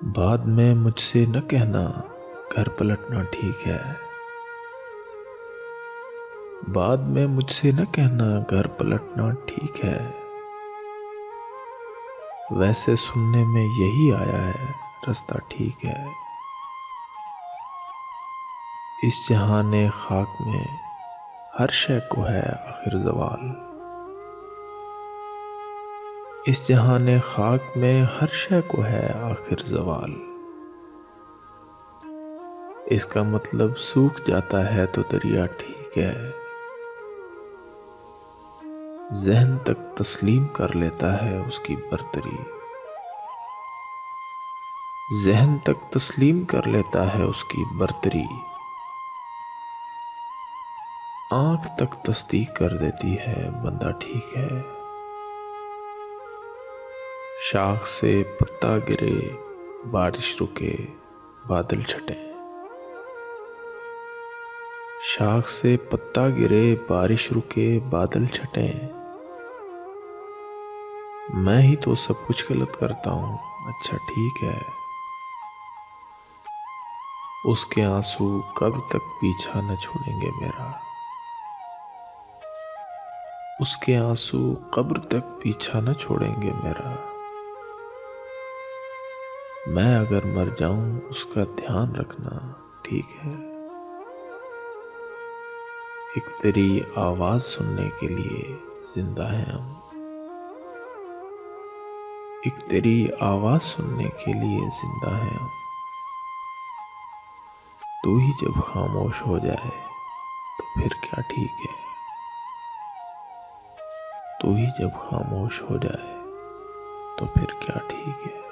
बाद में मुझसे न कहना घर पलटना ठीक है। बाद में मुझसे न कहना घर पलटना ठीक है। वैसे सुनने में यही आया है रास्ता ठीक है। इस जहाने खाक में हर शय को है आखिर ज़वाल। इस जहाने खाक में हर शय को है आखिर ज़वाल। इसका मतलब सूख जाता है तो दरिया ठीक है। ज़हन तक तस्लीम कर लेता है उसकी बरतरी। ज़हन तक तस्लीम कर लेता है उसकी बरतरी। आँख तक तस्दीक कर देती है बंदा ठीक है। शाख से पत्ता गिरे बारिश रुके बादल छटे। शाख से पत्ता गिरे बारिश रुके बादल छटे। मैं ही तो सब कुछ गलत करता हूँ अच्छा ठीक है। उसके आंसू कब तक पीछा न छोड़ेंगे मेरा। उसके आंसू कब्र तक पीछा न छोड़ेंगे मेरा। मैं अगर मर जाऊं उसका ध्यान रखना ठीक है। एक तेरी आवाज सुनने के लिए जिंदा हैं हम। एक तेरी आवाज सुनने के लिए जिंदा हैं हम। तू ही जब खामोश हो जाए तो फिर क्या ठीक है। तू ही जब खामोश हो जाए तो फिर क्या ठीक है।